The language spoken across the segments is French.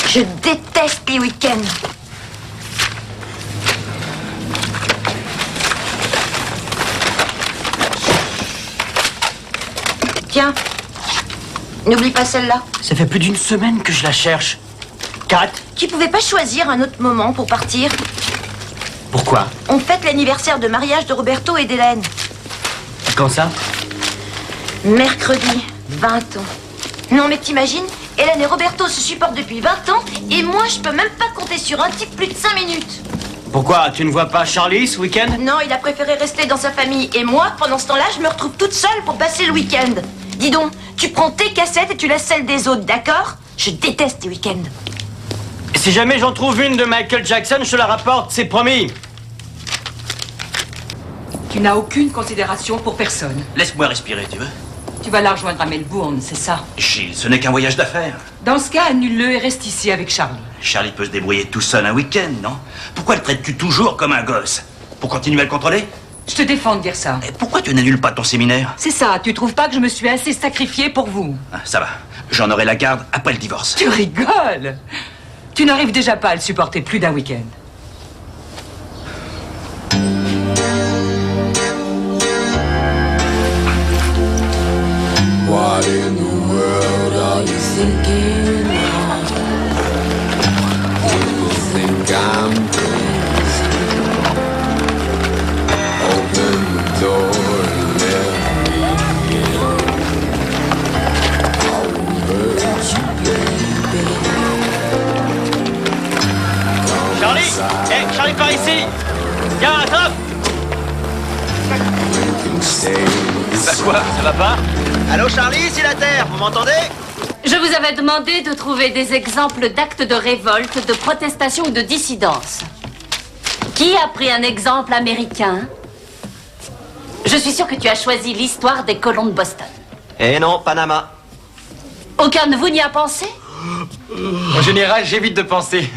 Je déteste les week-ends. Tiens, n'oublie pas celle-là. Ça fait plus d'une semaine que je la cherche. Kat, Tu pouvais pas choisir un autre moment pour partir? pourquoi? On fête l'anniversaire de mariage de Roberto et d'Hélène. Quand ça? Mercredi, 20 ans. Non mais t'imagines, Hélène et Roberto se supportent depuis 20 ans et moi je peux même pas compter sur un type plus de 5 minutes. Pourquoi? Tu ne vois pas Charlie ce week-end? Non, il a préféré rester dans sa famille et moi, pendant ce temps-là, je me retrouve toute seule pour passer le week-end. Dis donc, tu prends tes cassettes et tu laisses celles des autres, d'accord? Je déteste les week-ends. Si jamais j'en trouve une de Michael Jackson, je te la rapporte, c'est promis. Tu n'as aucune considération pour personne. Laisse-moi respirer, tu veux? Tu vas la rejoindre à Melbourne, c'est ça? Gilles, ce n'est qu'un voyage d'affaires. Dans ce cas, annule-le et reste ici avec Charlie. Charlie peut se débrouiller tout seul un week-end, non? Pourquoi le traites-tu toujours comme un gosse? Pour continuer à le contrôler? Je te défends de dire ça. Et pourquoi tu n'annules pas ton séminaire? C'est ça, tu trouves pas que je me suis assez sacrifiée pour vous? Ah, ça va, j'en aurai la garde après le divorce. Tu rigoles! Tu n'arrives déjà pas à le supporter plus d'un week-end. What in the world are you thinking of? Do you think I'm crazy? Open the door and let me in. I won't hurt you, baby. Come Charlie! inside. Hé, Charlie, par ici! Viens, attrape! You can stay with Bah quoi, ça va pas? Allô Charlie, c'est la Terre, vous m'entendez? Je vous avais demandé de trouver des exemples d'actes de révolte, de protestation ou de dissidence. Qui a pris un exemple américain? Je suis sûre que tu as choisi l'histoire des colons de Boston. Eh non, Panama. Aucun de vous n'y a pensé? En général, j'évite de penser.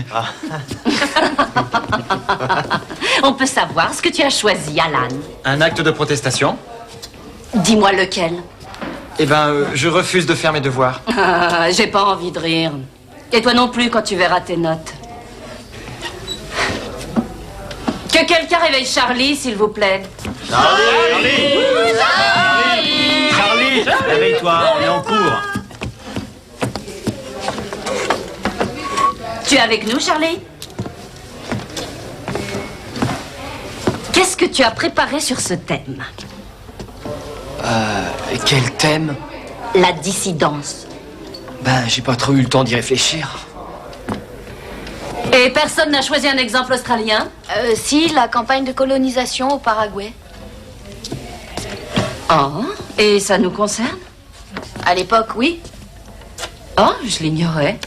On peut savoir ce que tu as choisi, Alan. Un acte de protestation? Dis-moi lequel. Eh ben, je refuse de faire mes devoirs. Ah, j'ai pas envie de rire. Et toi non plus quand tu verras tes notes. Que quelqu'un réveille Charlie, s'il vous plaît. Charlie! Réveille-toi, on est en cours. Tu es avec nous, Charlie? Qu'est-ce que tu as préparé sur ce thème? Quel thème? La dissidence. Ben, j'ai pas trop eu le temps d'y réfléchir. Et personne n'a choisi un exemple australien? Si, la campagne de colonisation au Paraguay. Oh, et ça nous concerne? À l'époque, oui. Oh, je l'ignorais.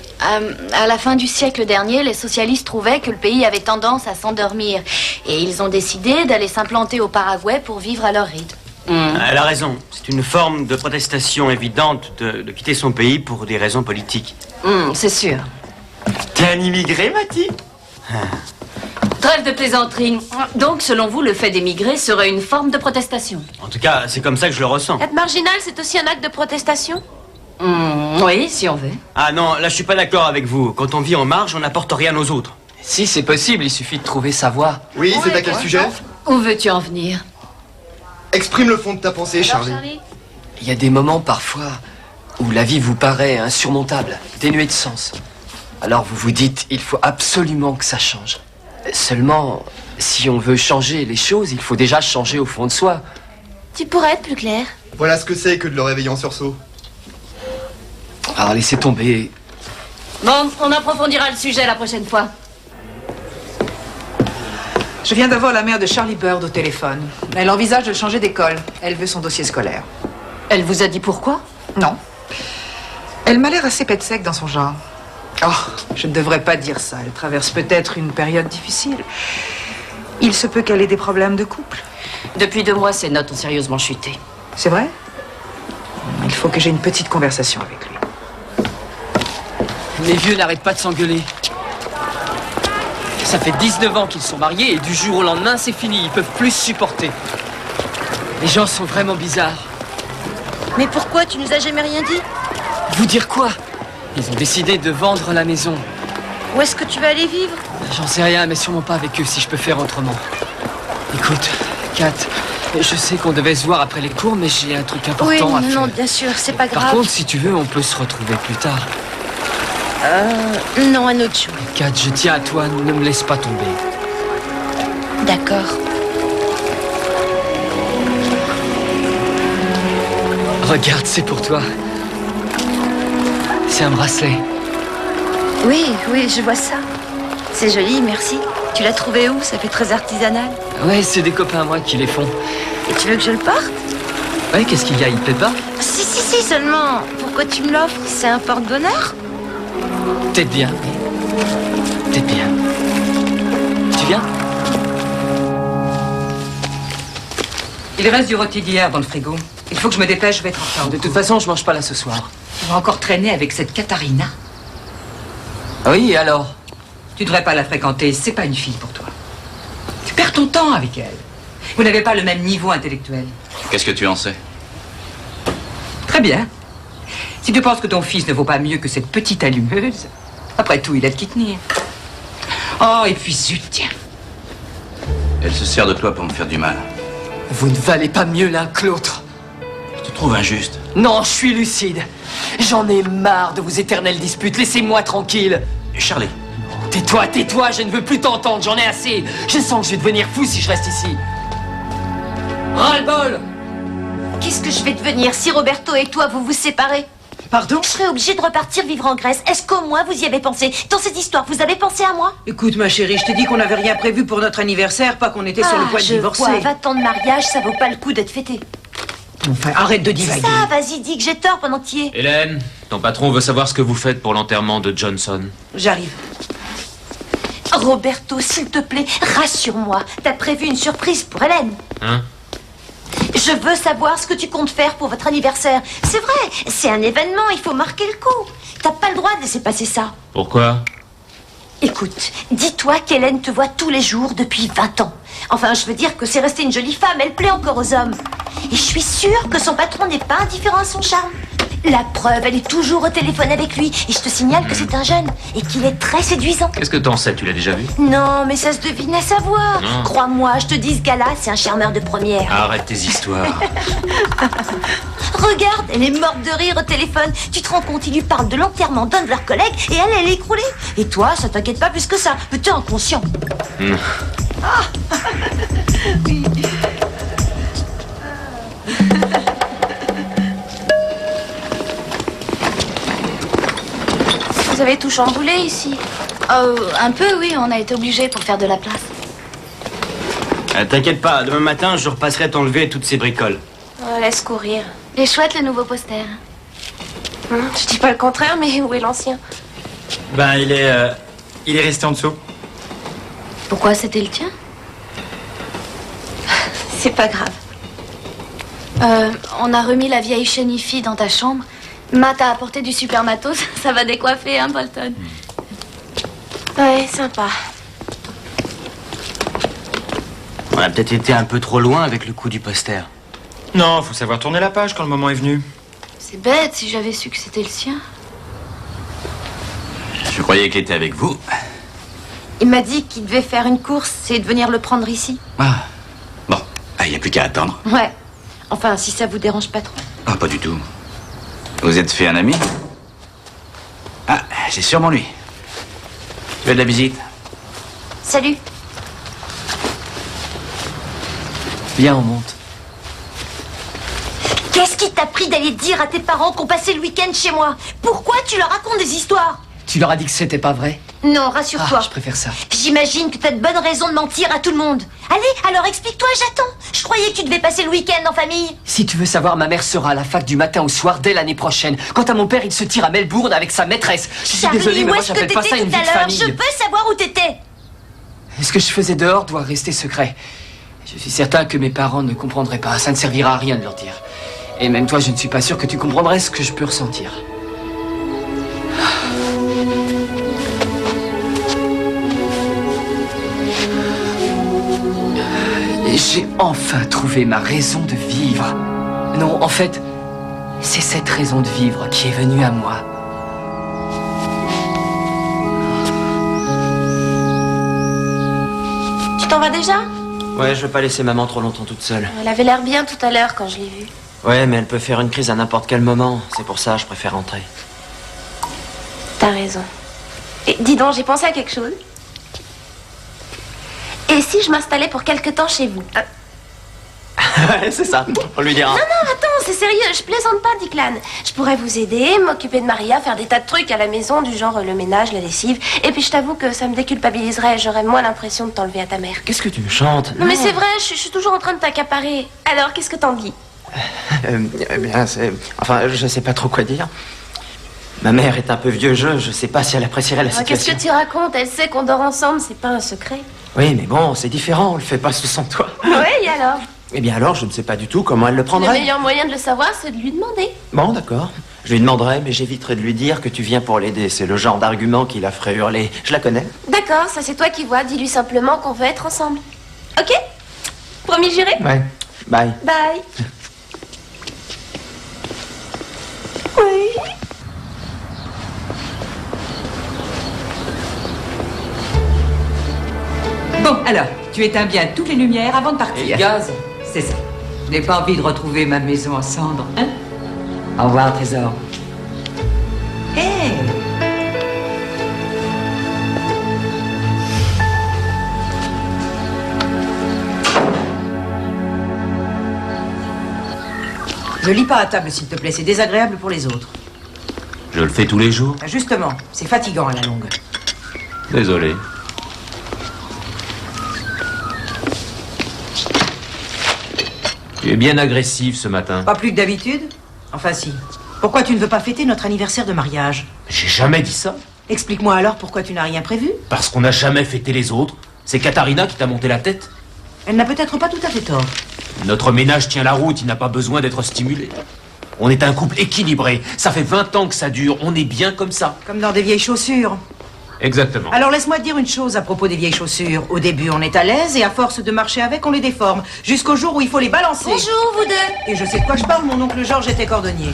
À la fin du siècle dernier, les socialistes trouvaient que le pays avait tendance à s'endormir. Et ils ont décidé d'aller s'implanter au Paraguay pour vivre à leur rythme. Elle a raison. C'est une forme de protestation évidente de quitter son pays pour des raisons politiques. C'est sûr. T'es un immigré, Mati? Trêve de plaisanterie. Donc, selon vous, le fait d'émigrer serait une forme de protestation? En tout cas, c'est comme ça que je le ressens. Être marginal, c'est aussi un acte de protestation? Oui, si on veut. Ah non, là je suis pas d'accord avec vous. Quand on vit en marge, on n'apporte rien aux autres. Si, c'est possible, il suffit de trouver sa voie. Oui, c'est à quel sujet? Où veux-tu en venir? Exprime le fond de ta pensée, Charlie. Il y a des moments, parfois, où la vie vous paraît insurmontable, dénuée de sens. Alors vous vous dites, il faut absolument que ça change. Seulement, si on veut changer les choses, il faut déjà changer au fond de soi. Tu pourrais être plus clair. Voilà ce que c'est que de le réveiller en sursaut. Alors laissez tomber. Bon, on approfondira le sujet la prochaine fois. Je viens d'avoir la mère de Charlie Bird au téléphone. Elle envisage de changer d'école. Elle veut son dossier scolaire. Elle vous a dit pourquoi? Non. Elle m'a l'air assez pète sec dans son genre. Oh, je ne devrais pas dire ça. Elle traverse peut-être une période difficile. Il se peut qu'elle ait des problèmes de couple. Depuis 2 mois, ses notes ont sérieusement chuté. C'est vrai? Il faut que j'ai une petite conversation avec lui. Les vieux n'arrêtent pas de s'engueuler. Ça fait 19 ans qu'ils sont mariés et du jour au lendemain, c'est fini. Ils peuvent plus se supporter. Les gens sont vraiment bizarres. Mais pourquoi? Tu nous as jamais rien dit? Vous dire quoi? Ils ont décidé de vendre la maison. Où est-ce que tu vas aller vivre? J'en sais rien, mais sûrement pas avec eux si je peux faire autrement. Écoute, Kat, je sais qu'on devait se voir après les cours, mais j'ai un truc important à faire. Non, bien sûr, c'est pas grave. Par contre, si tu veux, on peut se retrouver plus tard. Non, un autre jour. Kat, je tiens à toi, ne me laisse pas tomber. D'accord. Regarde, c'est pour toi. C'est un bracelet. Oui, je vois ça. C'est joli, merci. Tu l'as trouvé où? Ça fait très artisanal. Ouais, c'est des copains à moi qui les font. Et tu veux que je le porte? Ouais, qu'est-ce qu'il y a? Il te plaît pas? Si, seulement. Pourquoi tu me l'offres? C'est un porte-bonheur? Peut-être bien. Peut-être bien. Tu viens? Il reste du rôti d'hier dans le frigo. Il faut que je me dépêche, je vais être en retard. De toute façon, je mange pas là ce soir. Tu vas encore traîner avec cette Katharina? Oui, et alors? Tu devrais pas la fréquenter, c'est pas une fille pour toi. Tu perds ton temps avec elle. Vous n'avez pas le même niveau intellectuel. Qu'est-ce que tu en sais? Très bien. Si tu penses que ton fils ne vaut pas mieux que cette petite allumeuse, après tout, il a de qui tenir. Oh, et puis zut, tiens. Elle se sert de toi pour me faire du mal. Vous ne valez pas mieux l'un que l'autre. Je te trouve injuste. Non, je suis lucide. J'en ai marre de vos éternelles disputes. Laissez-moi tranquille. Charlie. Tais-toi, je ne veux plus t'entendre. J'en ai assez. Je sens que je vais devenir fou si je reste ici. Ras-le-bol! Qu'est-ce que je vais devenir si Roberto et toi, vous vous séparez? Pardon? Je serais obligée de repartir vivre en Grèce. Est-ce qu'au moins vous y avez pensé? Dans cette histoire, vous avez pensé à moi? Écoute, ma chérie, je t'ai dit qu'on n'avait rien prévu pour notre anniversaire, pas qu'on était sur le point de divorcer. Je vois, 20 ans de mariage, ça vaut pas le coup d'être fêté. Enfin, arrête de C'est divaguer. ça, vas-y, dis que j'ai tort pendant que tu y es. Hélène, ton patron veut savoir ce que vous faites pour l'enterrement de Johnson. J'arrive. Roberto, s'il te plaît, rassure-moi. T'as prévu une surprise pour Hélène. Hein? Je veux savoir ce que tu comptes faire pour votre anniversaire. C'est vrai, c'est un événement, il faut marquer le coup. T'as pas le droit de laisser passer ça. Pourquoi? Écoute, dis-toi qu'Hélène te voit tous les jours depuis 20 ans. Enfin, je veux dire que c'est resté une jolie femme, elle plaît encore aux hommes. Et je suis sûre que son patron n'est pas indifférent à son charme. La preuve, elle est toujours au téléphone avec lui. Et je te signale que c'est un jeune et qu'il est très séduisant. Qu'est-ce que t'en sais? Tu l'as déjà vu? Non, mais ça se devine à sa voix. Non. Crois-moi, je te dis, ce gars-là, c'est un charmeur de première. Arrête tes histoires. Regarde, elle est morte de rire au téléphone. Tu te rends compte, il lui parle de l'enterrement d'un de leurs collègues et elle est écroulée. Et toi, ça t'inquiète pas plus que ça. T'es inconscient. Oui. Vous avez tout chamboulé ici? Un peu, oui, on a été obligés pour faire de la place. T'inquiète pas, demain matin, je repasserai t'enlever toutes ces bricoles. Oh, laisse courir. Il est chouette, le nouveau poster. Je dis pas le contraire, mais où est l'ancien? Ben, il est resté en dessous. Pourquoi c'était le tien? C'est pas grave. On a remis la vieille chaîne hi-fi dans ta chambre. Matt a apporté du super matos. Ça va décoiffer, hein, Bolton? Ouais, sympa. On a peut-être été un peu trop loin avec le coup du poster. Non, faut savoir tourner la page quand le moment est venu. C'est bête, si j'avais su que c'était le sien. Je croyais qu'il était avec vous. Il m'a dit qu'il devait faire une course et de venir le prendre ici. Ah. Bon, il n'y a plus qu'à attendre. Ouais. Enfin, si ça vous dérange pas trop. Ah, pas du tout. Vous êtes fait un ami? Ah, c'est sûrement lui. Tu veux de la visite? Salut. Viens, on monte. Qu'est-ce qui t'a pris d'aller dire à tes parents qu'on passait le week-end chez moi? Pourquoi tu leur racontes des histoires? Tu leur as dit que c'était pas vrai? Non, rassure-toi. Je préfère ça. J'imagine que t'as de bonnes raisons de mentir à tout le monde. Allez, alors explique-toi, j'attends. Je croyais que tu devais passer le week-end en famille. Si tu veux savoir, ma mère sera à la fac du matin au soir dès l'année prochaine. Quant à mon père, il se tire à Melbourne avec sa maîtresse. Je suis Charlie, désolé, mais où moi est-ce que j'appelle pas ça t'étais une tout vie à de l'heure? famille. Je peux savoir où t'étais. Ce que je faisais dehors doit rester secret. Je suis certain que mes parents ne comprendraient pas. Ça ne servira à rien de leur dire. Et même toi, je ne suis pas sûr que tu comprendrais ce que je peux ressentir. J'ai enfin trouvé ma raison de vivre. Non, en fait, c'est cette raison de vivre qui est venue à moi. Tu t'en vas déjà? Ouais, je veux pas laisser maman trop longtemps toute seule. Elle avait l'air bien tout à l'heure quand je l'ai vue. Ouais, mais elle peut faire une crise à n'importe quel moment. C'est pour ça, je préfère rentrer. T'as raison. Et dis donc, j'ai pensé à quelque chose. Et si je m'installais pour quelque temps chez vous? Ouais, c'est ça. On lui dira. Non, non, attends, c'est sérieux. Je plaisante pas, Declan. Je pourrais vous aider, m'occuper de Maria, faire des tas de trucs à la maison, du genre le ménage, la lessive. Et puis je t'avoue que ça me déculpabiliserait. J'aurais moins l'impression de t'enlever à ta mère. Qu'est-ce que tu me chantes? Non, mais c'est vrai, je suis toujours en train de t'accaparer. Alors, qu'est-ce que t'en dis? Eh bien, c'est... Enfin, je sais pas trop quoi dire. Ma mère est un peu vieux jeu. Je sais pas si elle apprécierait la situation. Qu'est-ce que tu racontes? Elle sait qu'on dort ensemble, c'est pas un secret. Oui, mais bon, c'est différent. On le fait pas sous son toit. Oui, et alors? Eh bien alors, je ne sais pas du tout comment elle le Le prendrait. meilleur moyen de le savoir, c'est de lui demander. Bon, d'accord. Je lui demanderai, mais j'éviterai de lui dire que tu viens pour l'aider. C'est le genre d'argument qui la ferait hurler. Je la connais. D'accord, ça c'est toi qui vois. Dis-lui simplement qu'on veut être ensemble. Ok? Promis juré? Ouais. Bye. Bye. Oui. Bon, alors, tu éteins bien toutes les lumières avant de partir. Et le gaz? C'est ça. Je n'ai pas envie de retrouver ma maison en cendres, hein? Au revoir, trésor. Hé! Ne lis pas à table, s'il te plaît. C'est désagréable pour les autres. Je le fais tous les jours. Justement, c'est fatigant à la longue. Désolé. Tu es bien agressif ce matin. Pas plus que d'habitude? Enfin, si. Pourquoi tu ne veux pas fêter notre anniversaire de mariage? J'ai jamais dit ça. Explique-moi alors pourquoi tu n'as rien prévu? Parce qu'on n'a jamais fêté les autres. C'est Katharina qui t'a monté la tête. Elle n'a peut-être pas tout à fait tort. Notre ménage tient la route, il n'a pas besoin d'être stimulé. On est un couple équilibré. Ça fait 20 ans que ça dure. On est bien comme ça. Comme dans des vieilles chaussures. Exactement. Alors laisse-moi te dire une chose à propos des vieilles chaussures. Au début, on est à l'aise et à force de marcher avec, on les déforme. Jusqu'au jour où il faut les balancer. Bonjour, vous deux. Et je sais de quoi je parle, mon oncle Georges était cordonnier.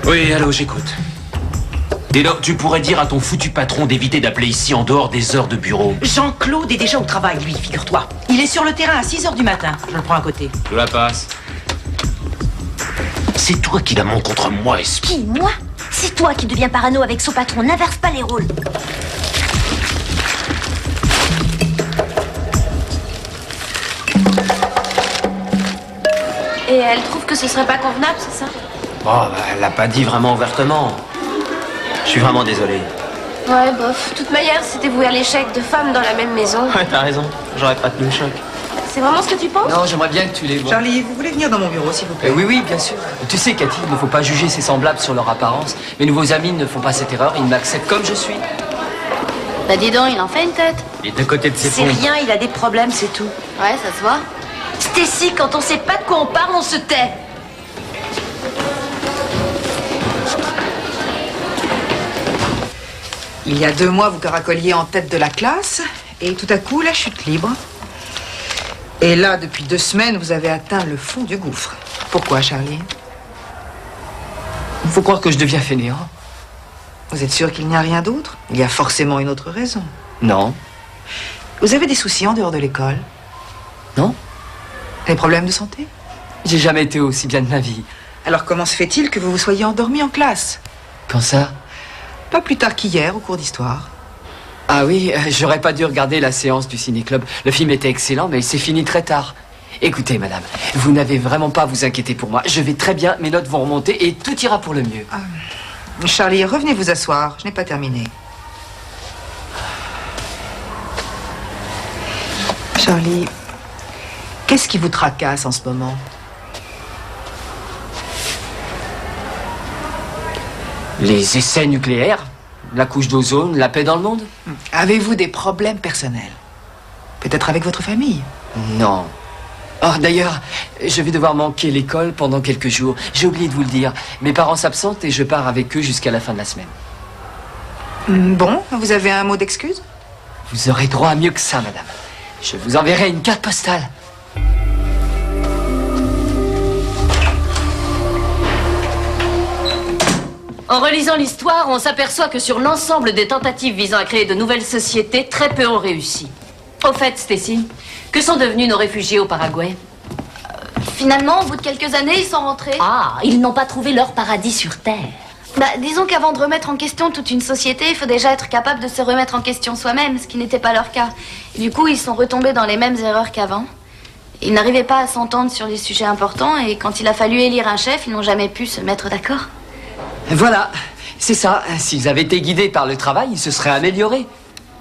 Oui, allô, j'écoute. Dès lors, tu pourrais dire à ton foutu patron d'éviter d'appeler ici en dehors des heures de bureau. Jean-Claude est déjà au travail, lui, figure-toi. Il est sur le terrain à 6h du matin. Je le prends à côté. Je la passe. C'est toi qui la montes contre moi, esprit. Qui, moi? C'est toi qui deviens parano avec son patron. N'inverse pas les rôles. Et elle trouve que ce serait pas convenable, c'est ça? Oh, bah, elle l'a pas dit vraiment ouvertement. Je suis vraiment désolé. Ouais, bof. De toute manière, c'était voué à l'échec, deux femmes dans la même maison. Ouais, t'as raison. J'aurais pas tenu le choc. C'est vraiment ce que tu penses? Non, j'aimerais bien que tu les vois. Charlie, vous voulez venir dans mon bureau, s'il vous plaît? Oui, oui, bien sûr. Tu sais, Cathy, il ne faut pas juger ses semblables sur leur apparence. Mes nouveaux amis ne font pas cette erreur, ils m'acceptent comme je suis. Bah dis donc, il en fait une tête. Il est à côté de ses C'est pompes. rien, il a des problèmes, c'est tout. Ouais, ça se voit. Stacy, quand on sait pas de quoi on parle, on se tait. Il y a 2 mois, vous caracoliez en tête de la classe, et tout à coup, la chute libre. Et là, depuis 2 semaines, vous avez atteint le fond du gouffre. Pourquoi, Charlie? Il faut croire que je deviens fainéant. Vous êtes sûr qu'il n'y a rien d'autre? Il y a forcément une autre raison. Non. Vous avez des soucis en dehors de l'école? Non. Des problèmes de santé? J'ai jamais été aussi bien de ma vie. Alors comment se fait-il que vous vous soyez endormi en classe? Quand ça? Pas plus tard qu'hier, au cours d'histoire. Ah oui, j'aurais pas dû regarder la séance du ciné-club. Le film était excellent, mais il s'est fini très tard. Écoutez, madame, vous n'avez vraiment pas à vous inquiéter pour moi. Je vais très bien, mes notes vont remonter et tout ira pour le mieux. Charlie, revenez vous asseoir. Je n'ai pas terminé. Charlie, qu'est-ce qui vous tracasse en ce moment? Les essais nucléaires, la couche d'ozone, la paix dans le monde? Avez-vous des problèmes personnels? Peut-être avec votre famille? Non. Oh, d'ailleurs, je vais devoir manquer l'école pendant quelques jours. J'ai oublié de vous le dire. Mes parents s'absentent et je pars avec eux jusqu'à la fin de la semaine. Bon, vous avez un mot d'excuse? Vous aurez droit à mieux que ça, madame. Je vous enverrai une carte postale. En relisant l'histoire, on s'aperçoit que sur l'ensemble des tentatives visant à créer de nouvelles sociétés, très peu ont réussi. Au fait, Stacy, que sont devenus nos réfugiés au Paraguay? Finalement, au bout de quelques années, ils sont rentrés. Ah, ils n'ont pas trouvé leur paradis sur Terre. Bah, disons qu'avant de remettre en question toute une société, il faut déjà être capable de se remettre en question soi-même, ce qui n'était pas leur cas. Et du coup, ils sont retombés dans les mêmes erreurs qu'avant. Ils n'arrivaient pas à s'entendre sur les sujets importants, et quand il a fallu élire un chef, ils n'ont jamais pu se mettre d'accord. Voilà, c'est ça. S'ils avaient été guidés par le travail, ils se seraient améliorés.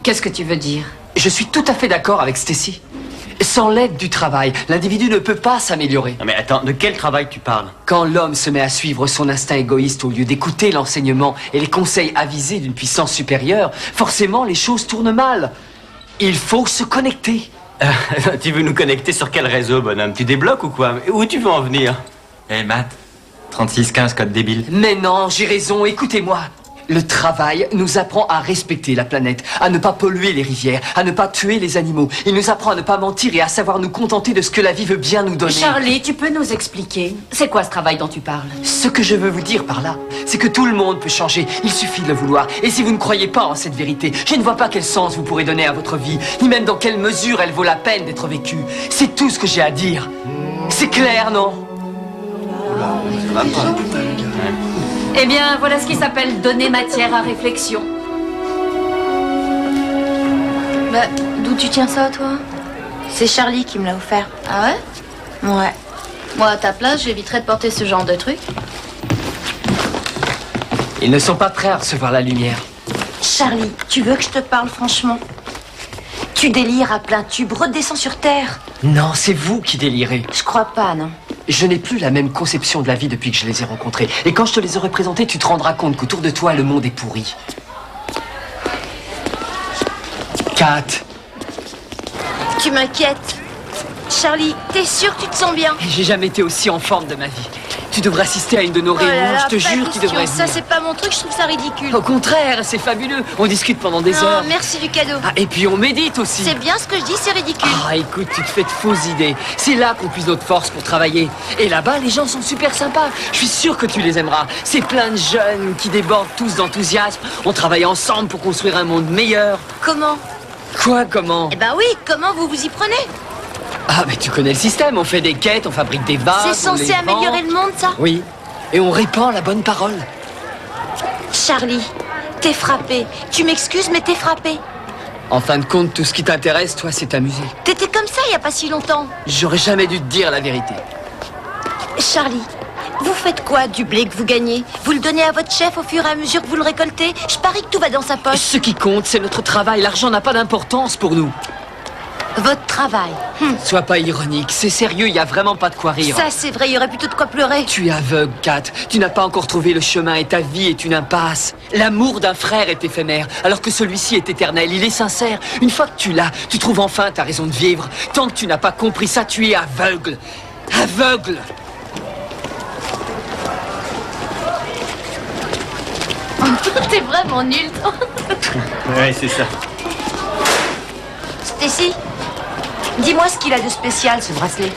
Qu'est-ce que tu veux dire? Je suis tout à fait d'accord avec Stacy. Sans l'aide du travail, l'individu ne peut pas s'améliorer. Non mais attends, de quel travail tu parles? Quand l'homme se met à suivre son instinct égoïste au lieu d'écouter l'enseignement et les conseils avisés d'une puissance supérieure, forcément les choses tournent mal. Il faut se connecter. Tu veux nous connecter sur quel réseau, bonhomme? Tu débloques ou quoi? Où tu veux en venir? Eh, Matt, 3615, code débile. Mais non, j'ai raison, écoutez-moi. Le travail nous apprend à respecter la planète, à ne pas polluer les rivières, à ne pas tuer les animaux. Il nous apprend à ne pas mentir et à savoir nous contenter de ce que la vie veut bien nous donner. Charlie, tu peux nous expliquer? C'est quoi ce travail dont tu parles? Ce que je veux vous dire par là, c'est que tout le monde peut changer. Il suffit de le vouloir. Et si vous ne croyez pas en cette vérité, je ne vois pas quel sens vous pourrez donner à votre vie, ni même dans quelle mesure elle vaut la peine d'être vécue. C'est tout ce que j'ai à dire. C'est clair, non? Eh bien, voilà ce qui s'appelle donner matière à réflexion. Bah, d'où tu tiens ça, toi? C'est Charlie qui me l'a offert. Ah ouais? Ouais. Moi, à ta place, j'éviterais de porter ce genre de truc. Ils ne sont pas prêts à recevoir la lumière. Charlie, tu veux que je te parle franchement? Tu délires à plein tube, redescends sur Terre. Non, c'est vous qui délirez. Je crois pas, non. Je n'ai plus la même conception de la vie depuis que je les ai rencontrés. Et quand je te les aurai présentés, tu te rendras compte qu'autour de toi, le monde est pourri. Kat. Tu m'inquiètes. Charlie, t'es sûr que tu te sens bien? J'ai jamais été aussi en forme de ma vie. Tu devrais assister à une de nos Oh là réunions, là, je te pas jure, tu question. devrais Ça, venir. c'est pas mon truc, je trouve ça ridicule. Au contraire, c'est fabuleux. On discute pendant des Non, heures. merci du cadeau. Ah, et puis on médite aussi. C'est bien ce que je dis, c'est ridicule. Ah, écoute, tu te fais de fausses idées. C'est là qu'on puise notre force pour travailler. Et là-bas, les gens sont super sympas. Je suis sûr que tu les aimeras. C'est plein de jeunes qui débordent tous d'enthousiasme. On travaille ensemble pour construire un monde meilleur. Comment? Quoi, comment? Eh ben oui, comment vous vous y prenez? Ah, mais tu connais le système. On fait des quêtes, on fabrique des vases. C'est censé améliorer le monde, ça? Oui. Et on répand la bonne parole. Charlie, t'es frappé. Tu m'excuses, mais t'es frappé. En fin de compte, tout ce qui t'intéresse, toi, c'est t'amuser. T'étais comme ça il y a pas si longtemps. J'aurais jamais dû te dire la vérité. Charlie, vous faites quoi du blé que vous gagnez? Vous le donnez à votre chef au fur et à mesure que vous le récoltez? Je parie que tout va dans sa poche. Ce qui compte, c'est notre travail. L'argent n'a pas d'importance pour nous. Votre travail. Sois pas ironique, c'est sérieux, il y a vraiment pas de quoi rire. Ça, c'est vrai, il y aurait plutôt de quoi pleurer. Tu es aveugle, Kat. Tu n'as pas encore trouvé le chemin et ta vie est une impasse. L'amour d'un frère est éphémère, alors que celui-ci est éternel. Il est sincère. Une fois que tu l'as, tu trouves enfin ta raison de vivre. Tant que tu n'as pas compris ça, tu es aveugle. Aveugle. T'es vraiment nul, toi. Ouais, c'est ça. Stacy, dis-moi ce qu'il a de spécial, ce bracelet.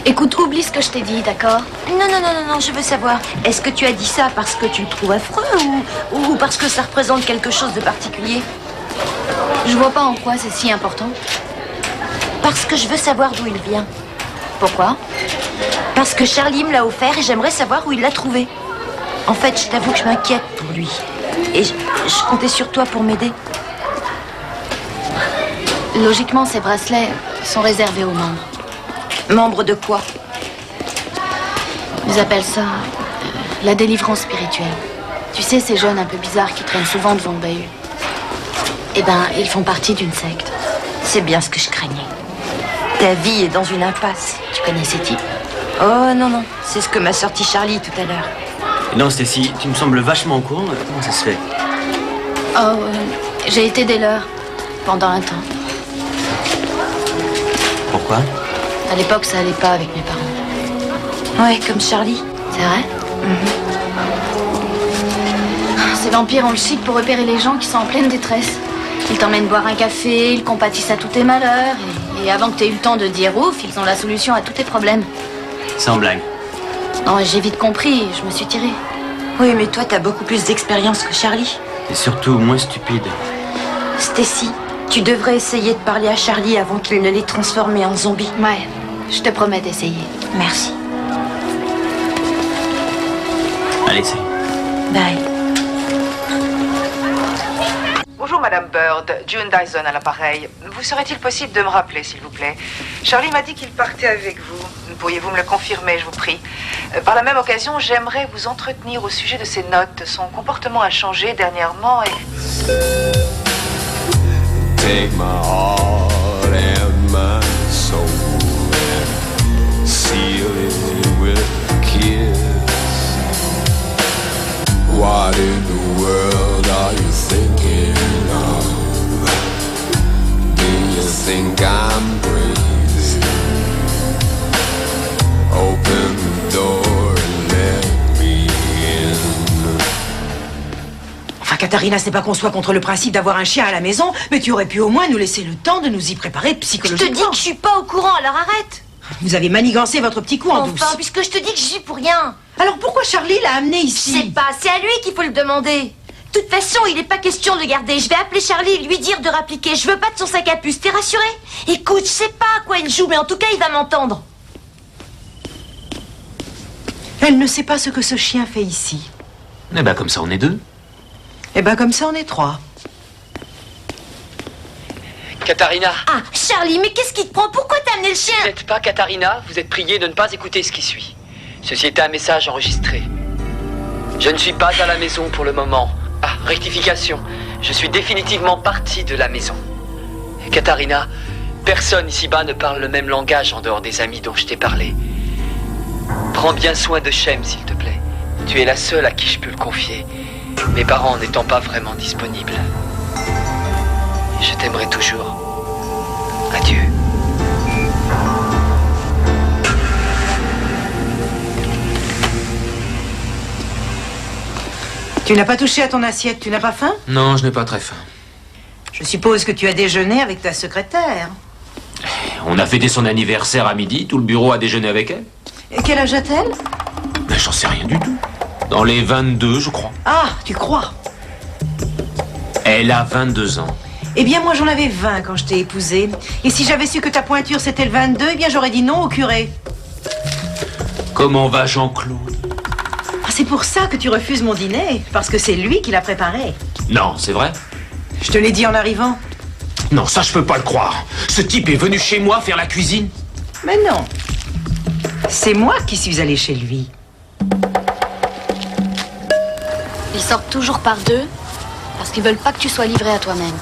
Écoute, oublie ce que je t'ai dit, d'accord? Non, je veux savoir. Est-ce que tu as dit ça parce que tu le trouves affreux ou parce que ça représente quelque chose de particulier? Je vois pas en quoi c'est si important. Parce que je veux savoir d'où il vient. Pourquoi? Parce que Charlie me l'a offert et j'aimerais savoir où il l'a trouvé. En fait, je t'avoue que je m'inquiète pour lui. Et je comptais sur toi pour m'aider. Logiquement, ces bracelets sont réservés aux membres. Membres de quoi? Ils appellent ça la délivrance spirituelle. Tu sais, ces jeunes un peu bizarres qui traînent souvent devant le bahut. Eh ben, ils font partie d'une secte. C'est bien ce que je craignais. Ta vie est dans une impasse. Tu connais ces types? Oh non, c'est ce que m'a sorti Charlie tout à l'heure. Non, Stacy, tu me sembles vachement au courant. Comment ça se fait? Oh, j'ai été des leurs pendant un temps. Pourquoi? À l'époque, ça allait pas avec mes parents. Ouais, comme Charlie. C'est vrai? Ces vampires ont le chic pour repérer les gens qui sont en pleine détresse. Ils t'emmènent boire un café, ils compatissent à tous tes malheurs, et avant que t'aies eu le temps de dire ouf, ils ont la solution à tous tes problèmes. Sans blague. Non, j'ai vite compris, je me suis tirée. Oui, mais toi, t'as beaucoup plus d'expérience que Charlie. Et surtout moins stupide. Stacy, tu devrais essayer de parler à Charlie avant qu'il ne l'ait transformé en zombie. Ouais, je te promets d'essayer. Merci. Allez, essaye. Bye. Bonjour Madame Bird, June Dyson à l'appareil. Vous serait-il possible de me rappeler, s'il vous plaît? Charlie m'a dit qu'il partait avec vous. Pourriez-vous me le confirmer, je vous prie? Par la même occasion, j'aimerais vous entretenir au sujet de ses notes. Son comportement a changé dernièrement et... Take my heart and my soul and seal it with a kiss. What in the world are you thinking of? Do you think I'm crazy? Open the door and let me in. Enfin, Katharina, c'est pas qu'on soit contre le principe d'avoir un chien à la maison, mais tu aurais pu au moins nous laisser le temps de nous y préparer psychologiquement. Je te dis que je suis pas au courant, alors arrête. Vous avez manigancé votre petit coup en douce. Enfin, puisque je te dis que je suis pour rien. Alors pourquoi Charlie l'a amené ici? Je sais pas, c'est à lui qu'il faut le demander. De toute façon, il n'est pas question de le garder. Je vais appeler Charlie et lui dire de rappliquer. Je veux pas de son sac à puce, t'es rassuré? Écoute, je sais pas à quoi il joue, mais en tout cas, il va m'entendre. Elle ne sait pas ce que ce chien fait ici. Eh ben, comme ça, on est deux. Eh ben, comme ça, on est trois. Katharina. Ah, Charlie, mais qu'est-ce qui te prend? Pourquoi t'as amené le chien? Vous n'êtes pas Katharina, vous êtes priée de ne pas écouter ce qui suit. Ceci est un message enregistré. Je ne suis pas à la maison pour le moment. Ah, rectification. Je suis définitivement parti de la maison. Katharina, personne ici-bas ne parle le même langage en dehors des amis dont je t'ai parlé. Prends bien soin de Shem, s'il te plaît. Tu es la seule à qui je peux le confier. Mes parents n'étant pas vraiment disponibles. Je t'aimerai toujours. Adieu. Tu n'as pas touché à ton assiette, tu n'as pas faim? Non, je n'ai pas très faim. Je suppose que tu as déjeuné avec ta secrétaire. On a fêté son anniversaire à midi, tout le bureau a déjeuné avec elle. Et quel âge a-t-elle? Ben, j'en sais rien du tout. Dans les 22, je crois. Ah, tu crois? Elle a 22 ans. Eh bien, moi, j'en avais 20 quand je t'ai épousée. Et si j'avais su que ta pointure, c'était le 22, eh bien, j'aurais dit non au curé. Comment va Jean-Claude? Ah, c'est pour ça que tu refuses mon dîner, parce que c'est lui qui l'a préparé. Non, c'est vrai? Je te l'ai dit en arrivant. Non, ça, je peux pas le croire. Ce type est venu chez moi faire la cuisine. Mais non. C'est moi qui suis allée chez lui. Ils sortent toujours par deux parce qu'ils veulent pas que tu sois livré à toi-même.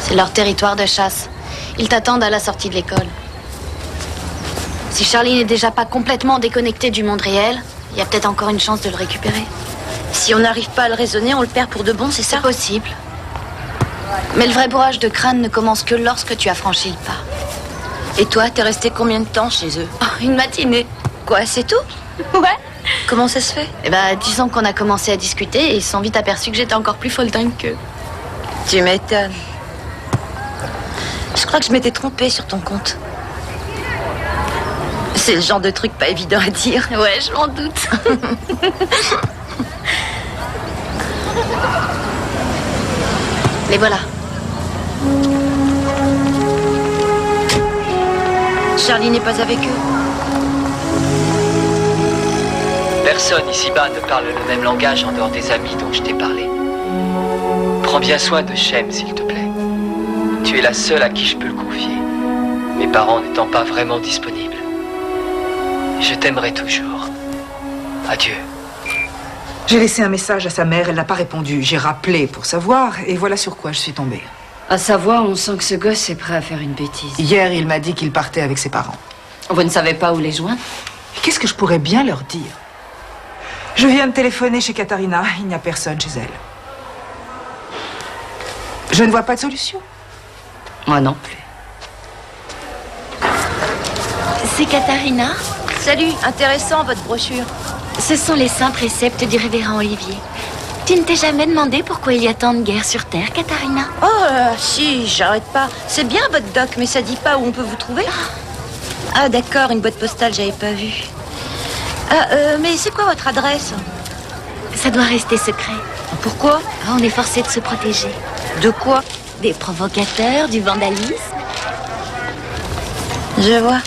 C'est leur territoire de chasse. Ils t'attendent à la sortie de l'école. Si Charlie n'est déjà pas complètement déconnecté du monde réel, il y a peut-être encore une chance de le récupérer. Si on n'arrive pas à le raisonner, on le perd pour de bon, c'est ça? C'est possible. Mais le vrai bourrage de crâne ne commence que lorsque tu as franchi le pas. Et toi, t'es resté combien de temps chez eux? Oh, une matinée. Quoi, c'est tout? Ouais. Comment ça se fait? Eh ben, disons qu'on a commencé à discuter et ils se sont vite aperçus que j'étais encore plus folle dingue qu'eux. Tu m'étonnes. Je crois que je m'étais trompée sur ton compte. C'est le genre de truc pas évident à dire. Ouais, je m'en doute. Les voilà. Charlie n'est pas avec eux. Personne ici-bas ne parle le même langage en dehors des amis dont je t'ai parlé. Prends bien soin de Shem, s'il te plaît. Tu es la seule à qui je peux le confier. Mes parents n'étant pas vraiment disponibles. Je t'aimerai toujours. Adieu. J'ai laissé un message à sa mère, elle n'a pas répondu. J'ai rappelé pour savoir, et voilà sur quoi je suis tombée. À savoir, on sent que ce gosse est prêt à faire une bêtise. Hier, il m'a dit qu'il partait avec ses parents. Vous ne savez pas où les joindre? Qu'est-ce que je pourrais bien leur dire? Je viens de téléphoner chez Katharina, il n'y a personne chez elle. Je ne vois pas de solution. Moi non plus. C'est Katharina. Salut, intéressant votre brochure. Ce sont les saints préceptes du révérend Olivier. Tu ne t'es jamais demandé pourquoi il y a tant de guerres sur Terre, Katharina? Oh, si, j'arrête pas. C'est bien votre doc, mais ça dit pas où on peut vous trouver. Ah, d'accord, une boîte postale, j'avais pas vu. Ah, mais c'est quoi votre adresse? Ça doit rester secret. Pourquoi? On est forcé de se protéger. De quoi? Des provocateurs, du vandalisme. Je vois.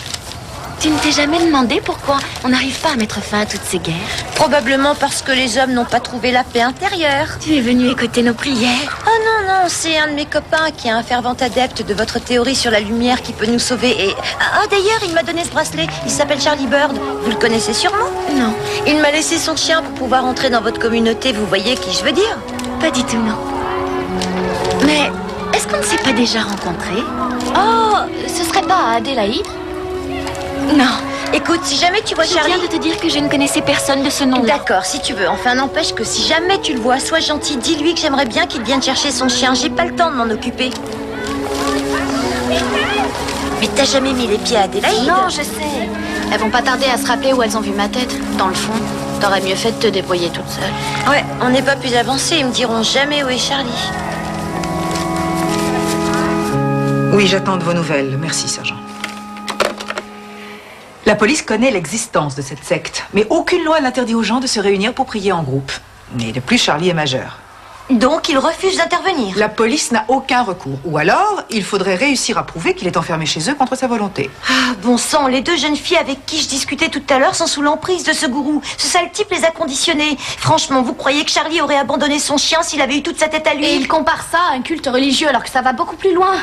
Tu ne t'es jamais demandé pourquoi on n'arrive pas à mettre fin à toutes ces guerres? Probablement parce que les hommes n'ont pas trouvé la paix intérieure. Tu es venu écouter nos prières? Oh non, non, c'est un de mes copains qui est un fervent adepte de votre théorie sur la lumière qui peut nous sauver et... Ah, d'ailleurs, il m'a donné ce bracelet. Il s'appelle Charlie Bird. Vous le connaissez sûrement? Non. Il m'a laissé son chien pour pouvoir entrer dans votre communauté. Vous voyez qui je veux dire? Pas du tout, non. Mais est-ce qu'on ne s'est pas déjà rencontrés? Oh, ce serait pas à Adélaïde? Non. Écoute, si jamais tu vois Charlie... Je viens de te dire que je ne connaissais personne de ce nom-là. D'accord, si tu veux. Enfin, n'empêche que si jamais tu le vois, sois gentil, dis-lui que j'aimerais bien qu'il vienne chercher son chien. J'ai pas le temps de m'en occuper. Mais t'as jamais mis les pieds à Adélaïde? Non, je sais. Elles vont pas tarder à se rappeler où elles ont vu ma tête. Dans le fond, t'aurais mieux fait de te débrouiller toute seule. Ouais, on n'est pas plus avancé. Ils me diront jamais où est Charlie. Oui, j'attends de vos nouvelles. Merci, sergent. La police connaît l'existence de cette secte, mais aucune loi n'interdit aux gens de se réunir pour prier en groupe. Et de plus, Charlie est majeur. Donc, il refuse d'intervenir? La police n'a aucun recours. Ou alors, il faudrait réussir à prouver qu'il est enfermé chez eux contre sa volonté. Ah, bon sang, les deux jeunes filles avec qui je discutais tout à l'heure sont sous l'emprise de ce gourou. Ce sale type les a conditionnées. Franchement, vous croyez que Charlie aurait abandonné son chien s'il avait eu toute sa tête à lui? Et il compare ça à un culte religieux alors que ça va beaucoup plus loin.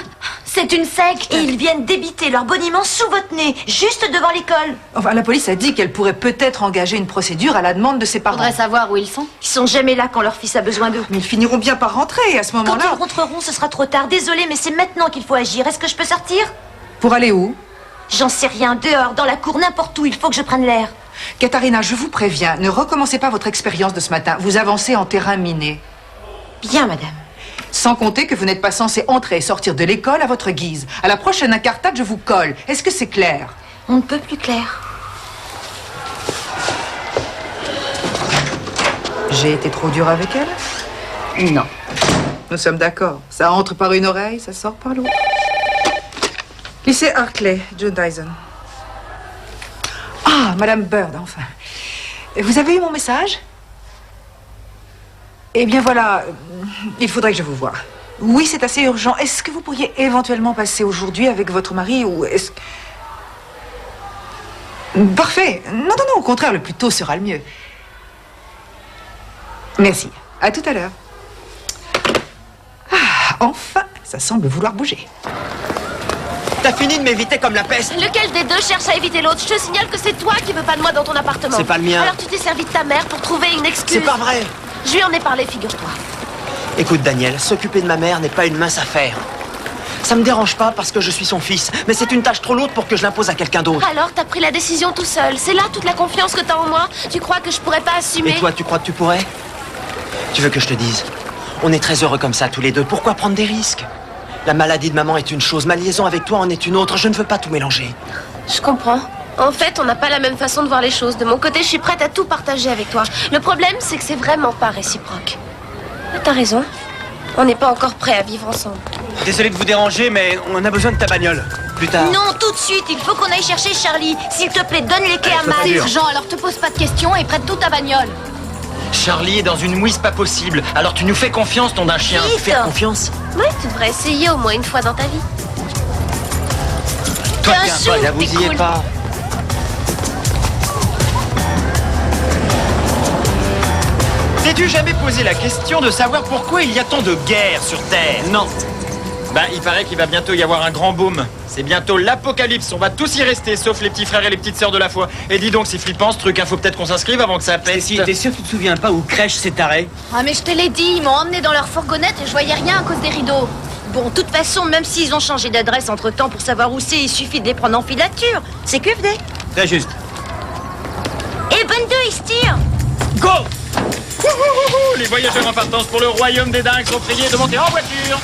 C'est une secte. Et ils viennent débiter leur boniment sous votre nez, juste devant l'école. Enfin, la police a dit qu'elle pourrait peut-être engager une procédure à la demande de ses parents. Faudrait savoir où ils sont. Ils sont jamais là quand leur fils a besoin d'eux. Mais ils finiront bien par rentrer à ce Quand moment-là. ils rentreront, ce sera trop tard. Désolée, mais c'est maintenant qu'il faut agir. Est-ce que je peux sortir? Pour aller où? J'en sais rien. Dehors, dans la cour, n'importe où. Il faut que je prenne l'air. Katharina, je vous préviens, ne recommencez pas votre expérience de ce matin. Vous avancez en terrain miné. Bien, madame. Sans compter que vous n'êtes pas censé entrer et sortir de l'école à votre guise. À la prochaine incartade, je vous colle. Est-ce que c'est clair? On ne peut plus clair. J'ai été trop dur avec elle? Non. Nous sommes d'accord. Ça entre par une oreille, ça sort par l'autre. Lycée Hartley, June Dyson. Ah, Madame Bird, enfin. Vous avez eu mon message? Eh bien voilà, il faudrait que je vous voie. Oui, c'est assez urgent. Est-ce que vous pourriez éventuellement passer aujourd'hui avec votre mari ou est-ce... Parfait. Non, non, non, au contraire, le plus tôt sera le mieux. Merci. À tout à l'heure. Ah, enfin, ça semble vouloir bouger. T'as fini de m'éviter comme la peste. Lequel des deux cherche à éviter l'autre? Je te signale que c'est toi qui veux pas de moi dans ton appartement. C'est pas le mien. Alors tu t'es servi de ta mère pour trouver une excuse. C'est pas vrai. Je lui en ai parlé, figure-toi. Écoute, Daniel, s'occuper de ma mère n'est pas une mince affaire. Ça me dérange pas parce que je suis son fils, mais c'est une tâche trop lourde pour que je l'impose à quelqu'un d'autre. Alors t'as pris la décision tout seul. C'est là toute la confiance que t'as en moi. Tu crois que je pourrais pas assumer? Et toi, tu crois que tu pourrais? Tu veux que je te dise? On est très heureux comme ça, tous les deux. Pourquoi prendre des risques? La maladie de maman est une chose, ma liaison avec toi en est une autre. Je ne veux pas tout mélanger. Je comprends. En fait, on n'a pas la même façon de voir les choses. De mon côté, je suis prête à tout partager avec toi. Le problème, c'est que c'est vraiment pas réciproque. Mais t'as raison. On n'est pas encore prêts à vivre ensemble. Désolé de vous déranger, mais on a besoin de ta bagnole. Plus tard. Non, tout de suite. Il faut qu'on aille chercher Charlie. S'il te plaît, donne les clés à Matt. C'est urgent, alors te pose pas de questions et prête toute ta bagnole. Charlie est dans une mouise pas possible. Alors tu nous fais confiance, ton d'un chien. Vite. Faire confiance? Ouais, tu devrais essayer au moins une fois dans ta vie. Toi, T'es un tiens, chou, Là, vous t'es y êtes cool. pas. T'es-tu jamais posé la question de savoir pourquoi il y a tant de guerres sur Terre? Non. Ben, il paraît qu'il va bientôt y avoir un grand boom. C'est bientôt l'apocalypse. On va tous y rester, sauf les petits frères et les petites sœurs de la foi. Et dis donc, c'est flippant ce truc, hein. Faut peut-être qu'on s'inscrive avant que ça pète. Si, t'es sûr que tu te souviens pas où crèche cet arrêt? Ah mais je te l'ai dit, ils m'ont emmené dans leur fourgonnette et je voyais rien à cause des rideaux. Bon, de toute façon, même s'ils ont changé d'adresse entre-temps pour savoir où c'est, il suffit de les prendre en filature. C'est QFD. C'est juste. Et 22, ils se tirent. Go! Wouhouhouhou, les voyageurs en partance pour le royaume des dingues sont priés de monter en voiture.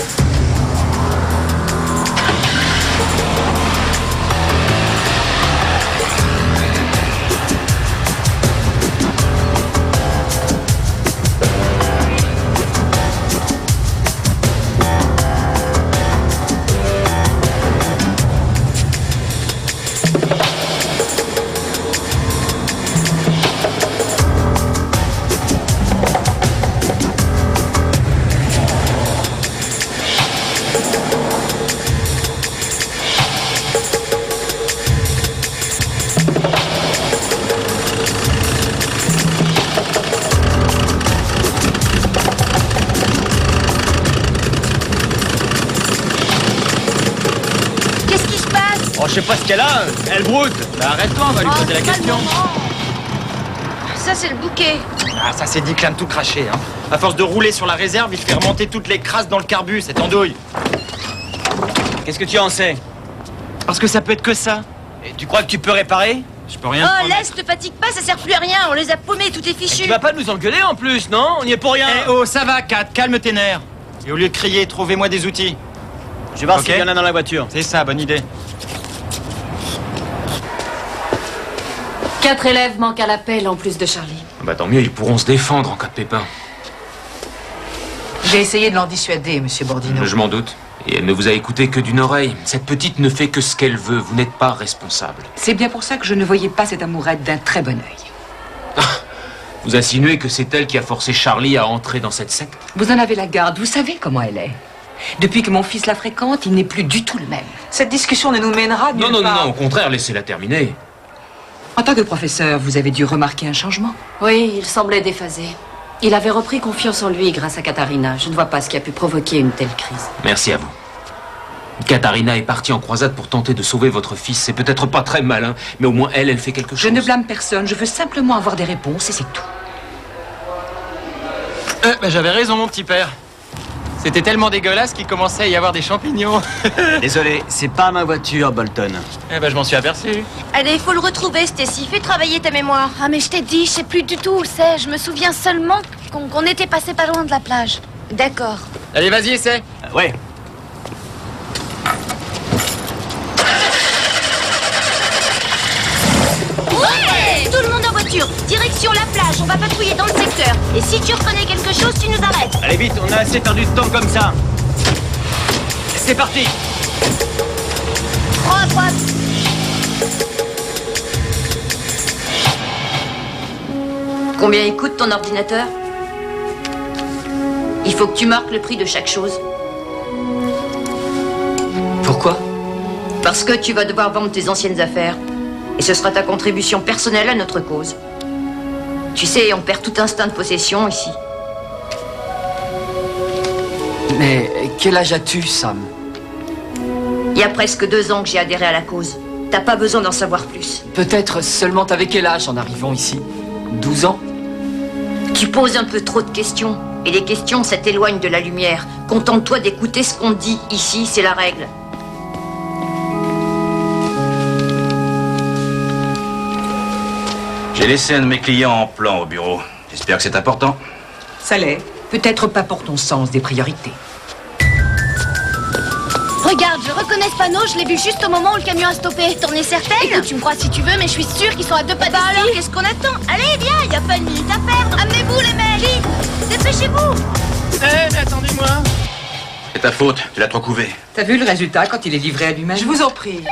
Oh, je sais pas ce qu'elle a, elle broute. Bah, arrête-toi, on va lui poser la question. Ça, c'est le bouquet. Ah, ça c'est Declan tout craché, hein. À force de rouler sur la réserve, il fait remonter toutes les crasses dans le carbu, cette andouille. Qu'est-ce que tu en sais? Parce que ça peut être que ça. Et tu crois que tu peux réparer? Je peux rien te Oh, promettre. laisse, te fatigue pas, ça sert plus à rien. On les a paumés, tout est fichu. Tu vas pas nous engueuler en plus, non? On y est pour rien. Eh oh, ça va, Kat, calme tes nerfs. Et au lieu de crier, trouvez-moi des outils. Je vais voir s'il y en a dans la voiture. C'est ça, bonne idée. 4 élèves manquent à l'appel en plus de Charlie. Bah tant mieux, ils pourront se défendre en cas de pépin. J'ai essayé de l'en dissuader, monsieur Bordino. Je m'en doute. Et elle ne vous a écouté que d'une oreille. Cette petite ne fait que ce qu'elle veut. Vous n'êtes pas responsable. C'est bien pour ça que je ne voyais pas cette amourette d'un très bon œil. Vous insinuez que c'est elle qui a forcé Charlie à entrer dans cette secte? Vous en avez la garde, vous savez comment elle est. Depuis que mon fils la fréquente, il n'est plus du tout le même. Cette discussion ne nous mènera nulle Non, part. au contraire, laissez-la terminer. En tant que professeur, vous avez dû remarquer un changement. Oui, il semblait déphasé. Il avait repris confiance en lui grâce à Katharina. Je ne vois pas ce qui a pu provoquer une telle crise. Merci à vous. Katharina est partie en croisade pour tenter de sauver votre fils. C'est peut-être pas très malin, mais au moins elle fait quelque chose. Je ne blâme personne, je veux simplement avoir des réponses et c'est tout. J'avais raison, mon petit père. C'était tellement dégueulasse qu'il commençait à y avoir des champignons. Désolé, c'est pas ma voiture, Bolton. Je m'en suis aperçu. Allez, faut le retrouver, Stacy. Fais travailler ta mémoire. Ah, mais je t'ai dit, je sais plus du tout où c'est. Je me souviens seulement qu'on était passé pas loin de la plage. D'accord. Allez, vas-y, essaie. Ouais. Ouais! Tout le monde en voiture. Direction la plage. On va patrouiller dans le secteur. Et si tu reconnais quelque chose, tu nous arrêtes. Allez vite, on a assez perdu de temps comme ça. C'est parti. Prends à droite. Combien il coûte ton ordinateur? Il faut que tu marques le prix de chaque chose. Pourquoi? Parce que tu vas devoir vendre tes anciennes affaires. Et ce sera ta contribution personnelle à notre cause. Tu sais, on perd tout instinct de possession ici. Mais quel âge as-tu, Sam? Il y a presque 2 ans que j'ai adhéré à la cause. T'as pas besoin d'en savoir plus. Peut-être seulement avec quel âge en arrivant ici? 12 ans? Tu poses un peu trop de questions. Et les questions, ça t'éloigne de la lumière. Contente-toi d'écouter ce qu'on te dit. Ici, c'est la règle. J'ai laissé un de mes clients en plan au bureau. J'espère que c'est important. Ça l'est. Peut-être pas pour ton sens des priorités. Regarde, je reconnais ce panneau, je l'ai vu juste au moment où le camion a stoppé. T'en es certaine? Écoute, tu me crois si tu veux, mais je suis sûre qu'ils sont à 2 pas d'ici. Bah alors, qu'est-ce qu'on attend? Allez, viens, y a pas de minute à perdre. Amenez-vous, les mecs. Vite, dépêchez-vous. Mais attendez-moi. C'est ta faute, tu l'as trop couvé. T'as vu le résultat quand il est livré à lui-même? Je vous en prie.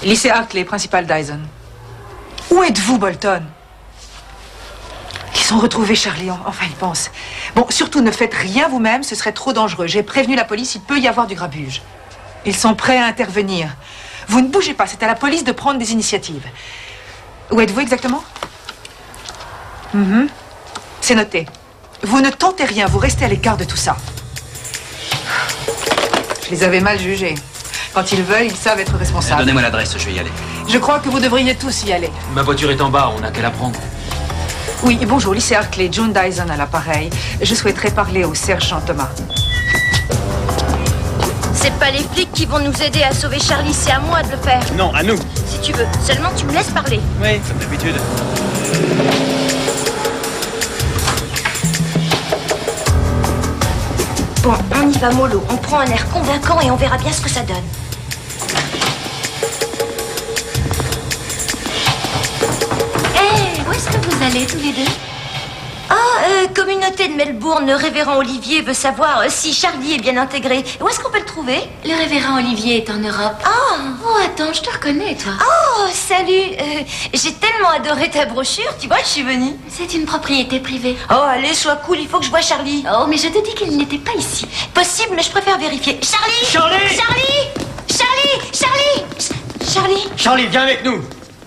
Lycée Hartley, principal Dyson. Où êtes-vous, Bolton? Ils ont retrouvé Charlie, enfin ils pensent. Bon, surtout ne faites rien vous-même, ce serait trop dangereux. J'ai prévenu la police, il peut y avoir du grabuge. Ils sont prêts à intervenir. Vous ne bougez pas, c'est à la police de prendre des initiatives. Où êtes-vous exactement? C'est noté. Vous ne tentez rien, vous restez à l'écart de tout ça. Je les avais mal jugés. Quand ils veulent, ils savent être responsables. Donnez-moi l'adresse, je vais y aller. Je crois que vous devriez tous y aller. Ma voiture est en bas, on n'a qu'à la prendre. Oui, bonjour, lycée Hartley, June Dyson à l'appareil. Je souhaiterais parler au sergent Thomas. C'est pas les flics qui vont nous aider à sauver Charlie, c'est à moi de le faire. Non, à nous. Si tu veux, seulement tu me laisses parler. Oui, comme d'habitude. Bon, on y va mollo. On prend un air convaincant et on verra bien ce que ça donne. Où est-ce que vous allez tous les deux? Communauté de Melbourne, le révérend Olivier veut savoir si Charlie est bien intégré. Où est-ce qu'on peut le trouver? Le révérend Olivier est en Europe. Oh, attends, je te reconnais, toi. Oh, salut. J'ai tellement adoré ta brochure, tu vois, je suis venue. C'est une propriété privée. Oh, allez, sois cool, il faut que je voie Charlie. Oh, mais je te dis qu'il n'était pas ici. Possible, mais je préfère vérifier. Charlie! Charlie! Charlie! Charlie! Charlie! Charlie! Charlie, viens avec nous.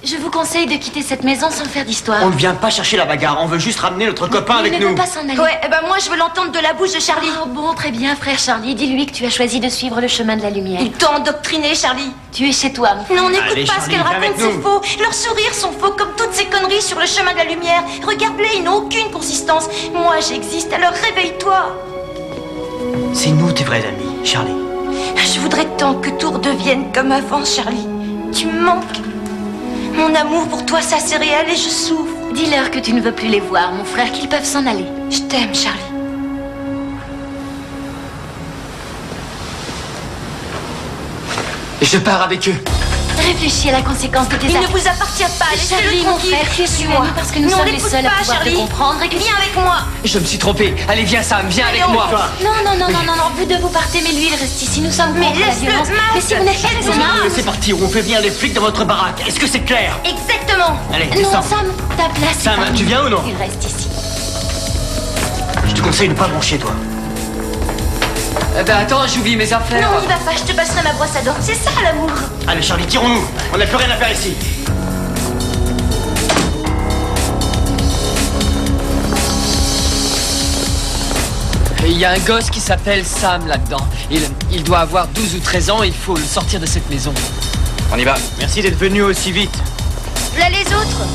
je vous conseille de quitter cette maison sans faire d'histoire. On ne vient pas chercher la bagarre, on veut juste ramener notre copain avec Il ne nous. veut pas s'en aller. Ouais, eh ben moi je veux l'entendre de la bouche de Charlie. Oh bon, très bien, frère Charlie. Dis-lui que tu as choisi de suivre le chemin de la lumière. Ils t'ont endoctriné, Charlie. Tu es chez toi, mon frère. Non, n'écoute Allez, pas ce Charlie, qu'elle viens raconte, avec nous. c'est faux. Leurs sourires sont faux, comme toutes ces conneries sur le chemin de la lumière. Regarde-les, ils n'ont aucune consistance. Moi, j'existe, alors réveille-toi. C'est nous tes vrais amis, Charlie. Je voudrais tant que tout redevienne comme avant, Charlie. Tu me manques. Mon amour pour toi, ça c'est réel et je souffre. Dis-leur que tu ne veux plus les voir, mon frère, qu'ils peuvent s'en aller. Je t'aime, Charlie. Je pars avec eux. Réfléchis à la conséquence de tes Il actes. ne vous appartient pas, Charlie, laissez-le mon tranquille. frère, tu es Suis-moi. parce que nous Non, sommes les n'écoute seuls à pas, pouvoir Charlie. te comprendre et que... Viens avec moi. Je me suis trompé. Allez, viens, Sam, viens avec Allez, on moi. va. Non, vous deux vous partez, mais lui il reste ici. Nous sommes Mais contre la laisse-le, violence. Max. Mais si vous n'êtes pas Laisse-le. raisonnable... Laissez partir, on fait venir les flics dans votre baraque. Est-ce que c'est clair? Exactement. Allez, Non, descends. Sam, ta place est Sam, parmi tu viens nous. ou non? Il reste ici. Je te conseille de pas broncher, toi. Eh ben attends, j'oublie mes affaires. Non, n'y va pas, je te passerai ma brosse à dents. C'est ça l'amour. Allez, Charlie, tirons-nous. On n'a plus rien à faire ici. Et il y a un gosse qui s'appelle Sam là-dedans. Il doit avoir 12 ou 13 ans, il faut le sortir de cette maison. On y va. Merci d'être venu aussi vite. Là les autres.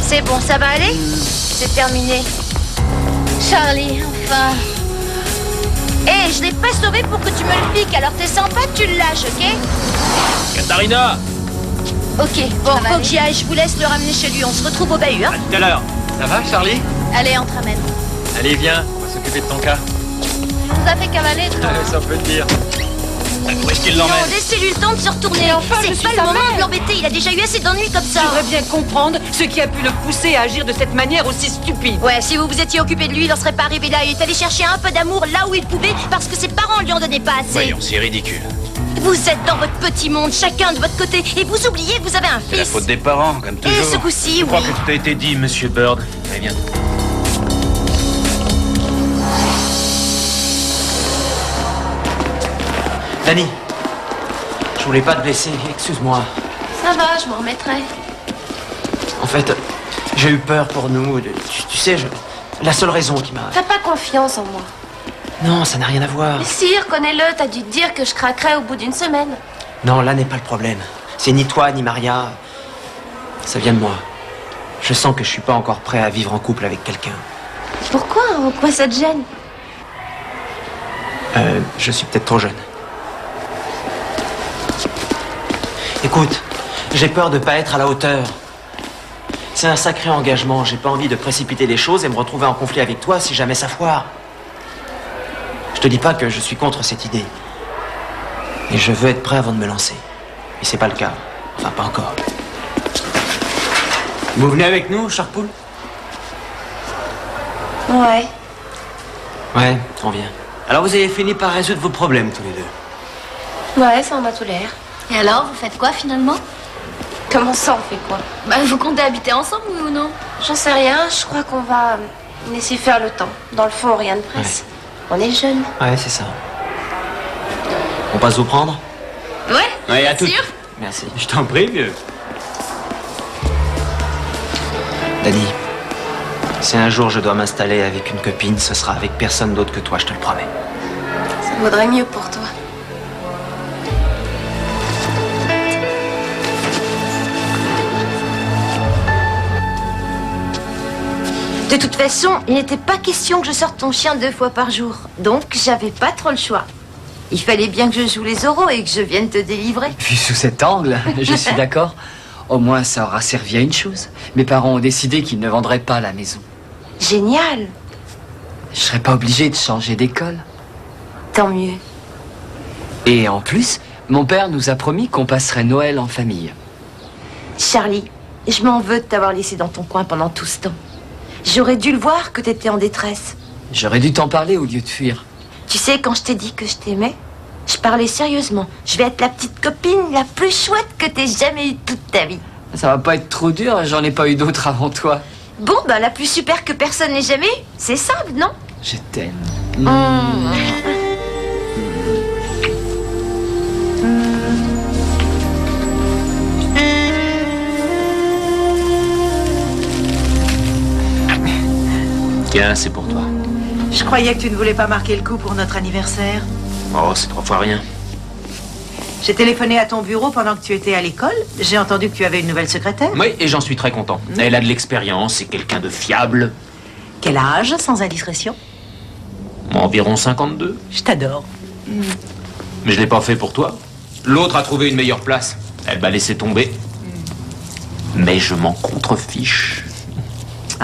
C'est bon, ça va aller? C'est terminé. Charlie, enfin... Hé, je l'ai pas sauvé pour que tu me le piques, alors t'es sympa, tu le lâches, ok? Katharina, Ok, bon, faut que j'y aille, je vous laisse le ramener chez lui, on se retrouve au bahut, hein? à tout à l'heure. Ça va, Charlie? Allez, on te ramène. Allez, viens, on va s'occuper de ton cas. On vous a fait cavaler, toi. Allez, ça peut te dire. Où est-ce qu'il Non, l'emmène? laissez-lui le temps de se retourner. C'est pas le moment de l'embêter, il a déjà eu assez d'ennuis comme ça. J'aimerais bien comprendre ce qui a pu le pousser à agir de cette manière aussi stupide. Ouais, si vous vous étiez occupé de lui, il n'en serait pas arrivé là. Il est allé chercher un peu d'amour là où il pouvait parce que ses parents lui en donnaient pas assez. Voyons, c'est ridicule. Vous êtes dans votre petit monde, chacun de votre côté, et vous oubliez que vous avez un C'est la fils. faute des parents, comme Et ce toujours. coup-ci, Je crois oui. que tout a été dit, monsieur Bird. Allez, viens. Danny, je voulais pas te blesser, excuse-moi. Ça va, je m'en remettrai. En fait, j'ai eu peur pour nous. Tu sais, la seule raison qui m'a... T'as pas confiance en moi. Non, ça n'a rien à voir. Mais si, reconnais-le, t'as dû te dire que je craquerais au bout d'une semaine. Non, là n'est pas le problème. C'est ni toi, ni Maria. Ça vient de moi. Je sens que je suis pas encore prêt à vivre en couple avec quelqu'un. Pourquoi? En quoi ça te gêne? Je suis peut-être trop jeune. Écoute, j'ai peur de pas être à la hauteur. C'est un sacré engagement. J'ai pas envie de précipiter les choses et me retrouver en conflit avec toi si jamais ça foire. Je te dis pas que je suis contre cette idée. Et je veux être prêt avant de me lancer. Et c'est pas le cas. Enfin, pas encore. Vous venez avec nous, Charpoul? Ouais. Ouais, on vient. Alors vous avez fini par résoudre vos problèmes tous les deux. Ouais, ça en a tout l'air. Et alors, vous faites quoi finalement? Comment ça, on fait quoi? Bah, vous comptez habiter ensemble, oui ou non? J'en sais rien, je crois qu'on va laisser faire le temps. Dans le fond, rien de presse. On est jeunes. Ouais, c'est ça. On passe vous prendre? Ouais? Ouais, à tout. Sûr? Merci. Je t'en prie, vieux. Danny, si un jour je dois m'installer avec une copine, ce sera avec personne d'autre que toi, je te le promets. Ça vaudrait mieux pour toi. De toute façon, il n'était pas question que je sorte ton chien 2 fois par jour. Donc, j'avais pas trop le choix. Il fallait bien que je joue les oraux et que je vienne te délivrer. Vu sous cet angle, je suis d'accord. Au moins, ça aura servi à une chose. Mes parents ont décidé qu'ils ne vendraient pas la maison. Génial. Je serais pas obligé de changer d'école. Tant mieux. Et en plus, mon père nous a promis qu'on passerait Noël en famille. Charlie, je m'en veux de t'avoir laissé dans ton coin pendant tout ce temps. J'aurais dû le voir que t'étais en détresse. J'aurais dû t'en parler au lieu de fuir. Tu sais, quand je t'ai dit que je t'aimais, je parlais sérieusement. Je vais être la petite copine la plus chouette que t'aies jamais eue toute ta vie. Ça va pas être trop dur, j'en ai pas eu d'autres avant toi. Bon, bah la plus super que personne n'ait jamais eue. C'est simple, non? Je t'aime. Tiens, c'est pour toi. Je croyais que tu ne voulais pas marquer le coup pour notre anniversaire. Oh, c'est 3 fois rien. J'ai téléphoné à ton bureau pendant que tu étais à l'école. J'ai entendu que tu avais une nouvelle secrétaire. Oui, et j'en suis très content. Elle a de l'expérience, c'est quelqu'un de fiable. Quel âge, sans indiscrétion? Environ 52. Je t'adore. Mais je l'ai pas fait pour toi. L'autre a trouvé une meilleure place. Elle m'a laissé tomber. Mais je m'en contrefiche.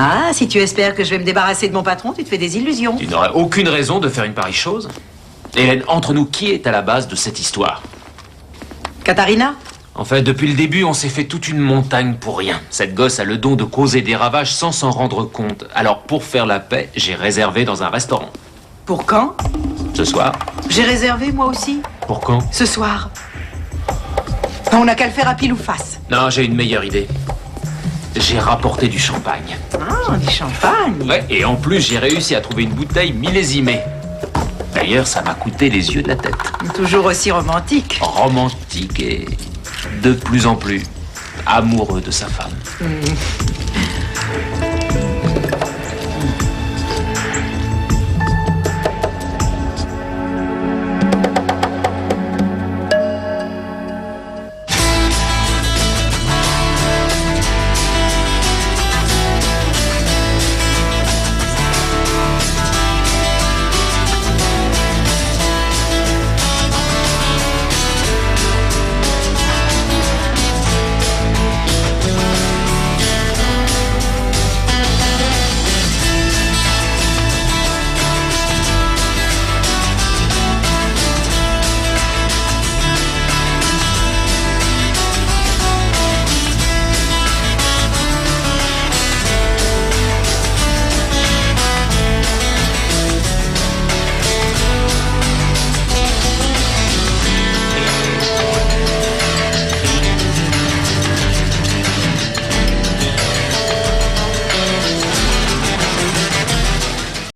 Ah, si tu espères que je vais me débarrasser de mon patron, tu te fais des illusions. Tu n'aurais aucune raison de faire une pareille chose. Hélène, entre nous, qui est à la base de cette histoire? Katharina? En fait, depuis le début, on s'est fait toute une montagne pour rien. Cette gosse a le don de causer des ravages sans s'en rendre compte. Alors, pour faire la paix, j'ai réservé dans un restaurant. Pour quand? Ce soir. J'ai réservé, moi aussi. Pour quand? Ce soir. On n'a qu'à le faire à pile ou face. Non, j'ai une meilleure idée. J'ai rapporté du champagne. Ah, du champagne. Ouais, et en plus, j'ai réussi à trouver une bouteille millésimée. D'ailleurs, ça m'a coûté les yeux de la tête. Toujours aussi romantique. Romantique et de plus en plus amoureux de sa femme.